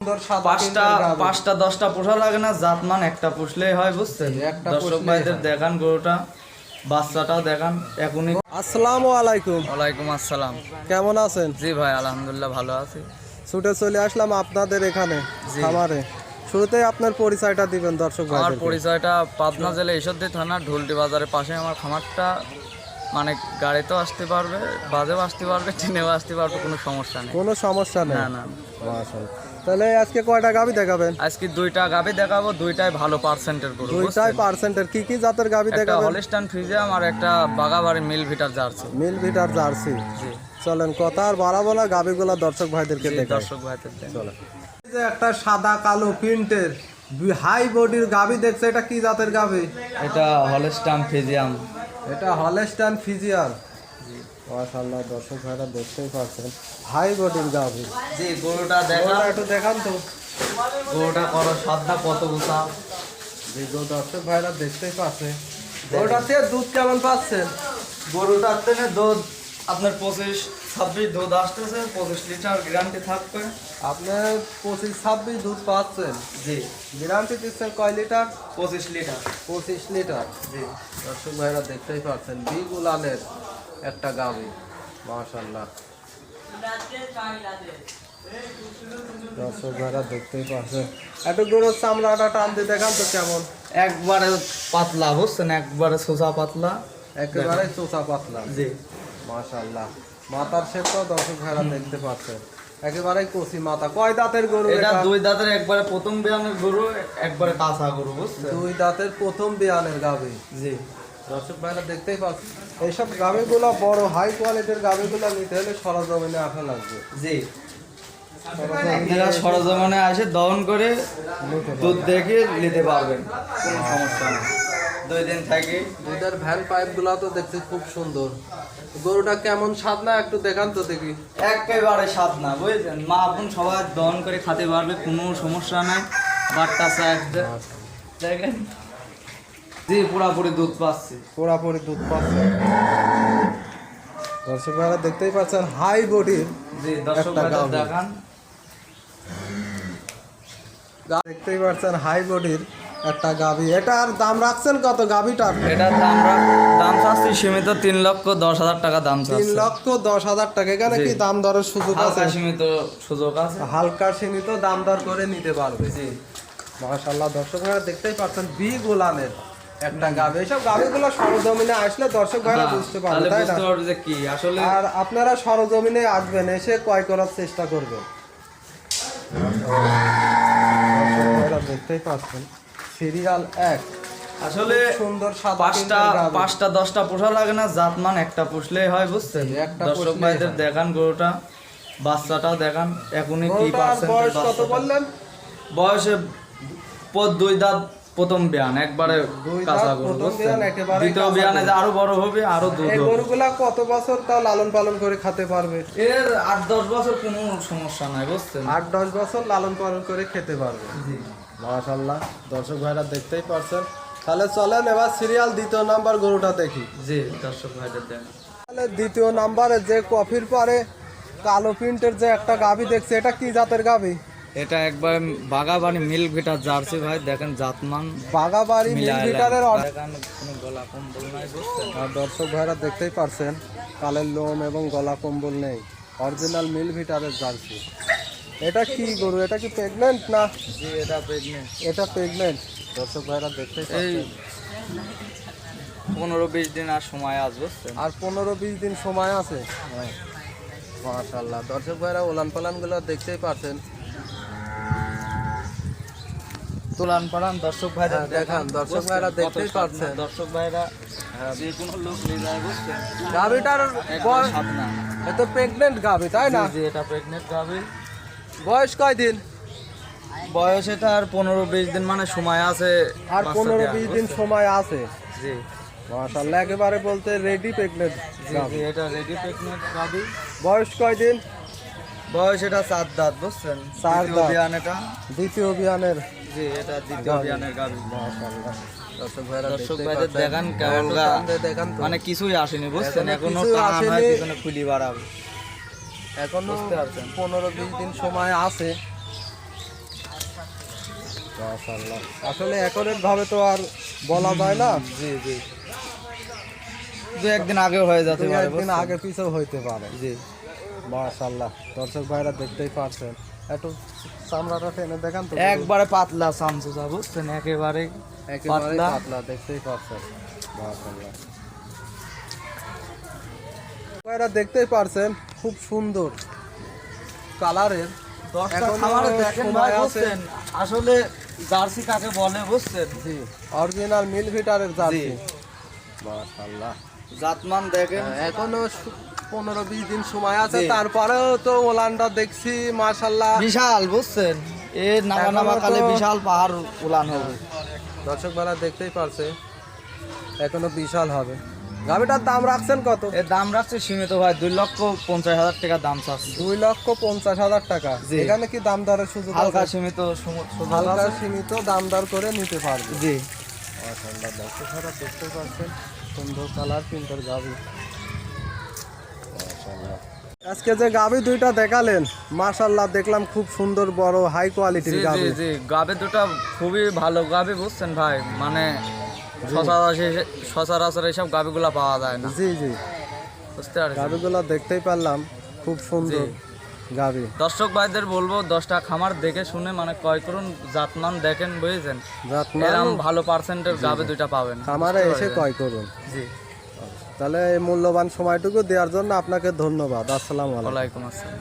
পাঁচটা 10টা পোষা লাগে না, জাতমান একটা পুষলেই হয়, বুঝছেন? দর্শক ভাইদের দেখান গরুটা, বাচ্চাটাও দেখান এখনই। আসসালামু আলাইকুম। ওয়ালাইকুম আসসালাম। কেমন আছেন? জি ভাই, আলহামদুলিল্লাহ ভালো আছি। ছুটে চলে আসলাম আপনাদের এখানে খামারে। শুরুতেই আপনার পরিচয়টা দিবেন দর্শক ভাইদের। আমার পরিচয়টা পাবনা জেলা ঈশ্বরদী থানা ঢুলটি বাজারের পাশে আমার খামারটা। মানে গাড়িতেও আসতে পারবে, বাসেও আসতে পারবে, ট্রেনেও আসতে পারবে, কোনো সমস্যা নেই। কোনো সমস্যা নেই? না না। মাশাআল্লাহ। তাহলে আজকে কয়টা গাভী দেখাবেন? আজকে 2টা গাভী দেখাবো, 2টাই ভালো পার্সেন্টের গরু। 2টাই পার্সেন্টের। কি কি জাতের গাভী একটা দেখাবেন? হলিস্টাইন ফ্রিজিয়াম আর একটা বাগাবাড়ি মিল ভিটার জার্সি। মিল ভিটার জার্সি। জি। চলেন কথা আর বাড়াবো না, গাভীগুলো দর্শক ভাইদেরকে দেখাই। দর্শক ভাইদের দেন। চলেন। এই যে একটা সাদা কালো প্রিন্টের হাই বডির গাভী দেখছে, এটা কি জাতের গাভী? এটা হলিস্টাইন ফ্রিজিয়াম। এটা হলস্টাইন ফিজিয়ান। মাশাআল্লাহ, দর্শক ভাইরা দেখতেই পাচ্ছেন হাই বডির গাভী। জি, গরুটা দেখান, একটু দেখান তো। গরুটা করো সাদা কত উঁচা। যে দর্শক ভাইরা দেখতেই পাচ্ছে, গরুটাতে দুধ কেমন পাচ্ছেন? গরুটার থেকে দুধ আপনার 25-26 দুধ আসতেছে, 25 লিটার গ্যারান্টি থাকবে। আপনার 25-26 দুধ পাচ্ছেন। জি। গ্যারান্টি দিচ্ছেন কয় লিটার? 25 লিটার। 25 লিটার। জি। দর্শক ভাইরা দেখতেই পাচ্ছেন বিগ উলানের একটা গাভী। মাশাআল্লাহ, দর্শক ভাইরা দেখতেই পাচ্ছেন। একটু গরুর চামড়াটা টান দিয়ে দেখান তো কেমন। একবারে পাতলা, বুঝছেন? একবারে সোজা পাতলা, একেবারে চোচা পাতলা। জি। মাশাআল্লাহ, মাথার শেপটাও দর্শক ভাইরা দেখতে পাচ্ছেন, একেবারে কচি মাথা। কয় দাঁতের গরু এটা? এটা 2 দাঁতের একবারে প্রথম বিয়ানের গরু, একবারে কাঁচা গরু, বুঝছেন? 2 দাঁতের প্রথম বিয়ানের গাভী। জি। দর্শক ভাইরা দেখতেই পাচ্ছেন, এইসব গাভীগুলো বড় হাই কোয়ালিটির গাভীগুলো নিতে হলে সরজমিনে আসা লাগবে। জি। আপনারা সরজমিনে এসে দহন করে দুধ দেখে নিতে পারবেন, কোনো সমস্যা নেই। 2 দিন থাকে। দুধের ভ্যান পাইপ গুলা তো দেখতে খুব সুন্দর। গরুটা কেমন স্বাদ না একটু দেখান তো দেখি। একেবারে স্বাদ না, বুঝলেন? মা আপন সবাই দহন করে খেতে পারবে, কোনো সমস্যা নাই। বাট্টা সাইড দেখেন। জি, পুরাপুরি দুধ পাচ্ছি। পুরাপুরি দুধ পাচ্ছে। দর্শক ভাইরা দেখতেই পাচ্ছেন হাই বডির। জি, দর্শক ভাইদের দেখান। দেখতেই পাচ্ছেন হাই বডির একটা গাভী। এটার দাম রাখছেন কত গাভীটার? এটার দাম চাচ্ছি সীমিত 3,10,000 টাকা দাম চাচ্ছি। 3,10,000 টাকা। এখানে কি দাম দরের সুযোগ আছে? সীমিত সুযোগ আছে, হালকা সীমিত দাম দর করে নিতে পারবে। জি। মাশাআল্লাহ, দর্শক ভাইরা দেখতেই পাচ্ছেন বিগ উলানের একটা গাভী। এইসব গাভীগুলো সরজমিনে আসলে দর্শক ভাইরা বুঝতে পারবে, তাই না? বুঝতে পারবে যে কি আসলে। আর আপনারা সরজমিনে আসবেন, এসে ক্রয় করার চেষ্টা করবেন। দর্শক ভাইরা দেখতেই পাচ্ছেন সিরিয়াল 1। আসলে সুন্দর সাদা পাঁচটা 10টা পোষা লাগে না, জাতমান একটা পুষলেই হয়, বুঝছেন? একটা দর্শক ভাইদের দেখান গরুটা, বাচ্চাটাও দেখান এখনই কি পার্সেন্ট। বয়স কত বললেন? বয়সে 2 দাঁত প্রথম বিয়ান, একবারে কাঁচা গরু, বুঝছেন? দ্বিতীয় বিয়ানে যে আরো বড় হবে, আরো দুধ এই হবে। গরুগুলা কত বছর তাও লালন পালন করে খেতে পারবে? এর 8-10 বছর কোনো সমস্যা নাই, বুঝছেন? 8-10 বছর লালন পালন করে খেতে পারবে। জি। মাশাআল্লাহ, দর্শক ভাইরা দেখতেই পাচ্ছেন। তাহলে চলেন এবার সিরিয়াল 2 নাম্বার গরুটা দেখি। জি, দর্শক ভাইদের দেখান। তাহলে 2 নাম্বারে যে কফির পরে কালো প্রিন্টের যে একটা গাভী দেখছে, এটা কি জাতের গাভী? এটা একবার বাগাবাড়ি মিল ভিটার জার্সি ভাই, দেখেন জাতমান। বাগাবাড়ি মিল ভিটারের কোনো গলা কম্বল নাই, বুঝছেন? আর দর্শক ভাইরা দেখতেই পারছেন কালের লোম এবং গলা কম্বল নেই, অরিজিনাল মিল ভিটারের জার্সি। এটা কি গরু? এটা কি প্রেগনেন্ট না? জি, এটা প্রেগনেন্ট। এটা প্রেগনেন্ট। দর্শক ভাইরা দেখতেই এই পাচ্ছেন। 15-20 দিন আর সময় আছে, বুঝছেন? আর 15-20 দিন সময় আছে। মাশাআল্লাহ, দর্শক ভাইরা উলান পালান গুলো দেখতেই পাচ্ছেন। তুলান পালান দর্শক ভাইরা দেখান, দর্শক ভাইরা দেখতেই পাচ্ছেন। দর্শক ভাইরা যে কোনো লোক নিয়ে যায়, বুঝছেন? গাভীটার বয়স স্বাদ না। এটা প্রেগনেন্ট গাভী, তাই না? জি, এটা প্রেগনেন্ট গাভী। বয়স কয় দিন? বয়স এটা আর 15-20 দিন, মানে সময় আছে। আর 15-20 দিন সময় আছে। জি। মাশাআল্লাহ, একেবারে বলতে রেডি প্রেগনেন্ট জি, এটা রেডি প্রেগনেন্ট গাভী। বয়স কয় দিন? বয়স এটা 4 দাঁত, বুঝছেন? 4 দাঁত বিয়ান এটা। দ্বিতীয় বিয়ানের। জি, এটা দ্বিতীয় বিয়ানের গাভী। মাশাআল্লাহ, দর্শক ভাইদের দেখান কেমন মানে কিছুই আসেনি, বুঝছেন? এখনো টান হয়, পিছনে খুলি বাড়াবে। এখনো 15-20 দিন সময় আছে। মাশাআল্লাহ। আসলে অ্যাকুরেট ভাবে তো আর বলা যায় না, জি জি, দু একদিন আগে হয়ে যেতে দুই পারে, একদিন বুঝছেন? আগে পিছেও হইতে পারে। জি, মাশাআল্লাহ, দর্শক ভাইরা দেখতেই পারছেন। একটু চামড়াটা টেনে দেখান তো। একবারে পাতলা সামসুসা, বুঝছেন, একেবারে একেবারে পাতলা। পাতলা, দেখতেই পারছেন। মাশাআল্লাহ, ভাইরা দেখতেই পারছেন, খুব সুন্দর কালারের। দশটা এখনো খামারে দেখেন ভাই, সময় আছে। বুঝছেন, আসলে জার্সি কাকে বলে, বুঝছেন? জি, অরিজিনাল মিল ভিটারের জার্সি। জি। মাশাআল্লাহ, জাতমান দেখেন, এখনো 15-20 দিন সময় আছে, জি। তারপরেও তো ওলানটা দেখছি মাশাআল্লাহ। বিশাল, বুঝছেন, এর নামা নামা এখনো কালে তো- বিশাল পাহাড় উলান হবে। দর্শক ভাইরা দেখতেই পারছে, এখনো বিশাল হবে। গাভিটার দাম রাখছেন কত? এর দাম রাখছে সীমিত ভাই, 2,50,000 টাকা দাম চাচ্ছে। 2,50,000 টাকা। জি। এখানে কি দাম দরের সুযোগ হালকা আছে? সীমিত সুযোগ হালকা আছে। সীমিত দাম দর করে নিতে পারবে। জি, মাশাআল্লাহ, দর্শক ভাইরা দেখতেই পাচ্ছেন, সুন্দর কালার প্রিন্টের গাভি। মাশাআল্লাহ, আজকে যে গাভি দুইটা দেখালেন, মাশাআল্লাহ, দেখলাম খুব সুন্দর বড় হাই কোয়ালিটির জি জি গাভি। জি, গাবে দুটা খুবই ভালো গাবে, বুঝছেন ভাই, মানে সচরাচর এইসব গাবিগুলা পাওয়া যায় না, জি জি, বুঝতে পারছেন? গাভিগুলো দেখতেই পারলাম, খুব সুন্দর জি। গাভি। দর্শক ভাইদের বলবো 10টা খামার দেখে শুনে মানে ক্রয় করুন, জাতমান দেখেন, বুঝেছেন, জাতমান এরকম ভালো পার্সেন্টের গাবে দুইটা পাবেন, খামারে বুঝতে এসে পারছেন? ক্রয় করুন। জি, তাহলে এই মূল্যবান সময়টুকু দেওয়ার জন্য আপনাকে ধন্যবাদ। আসসালামু আলাইকুম। ওয়ালাইকুম আসসালাম।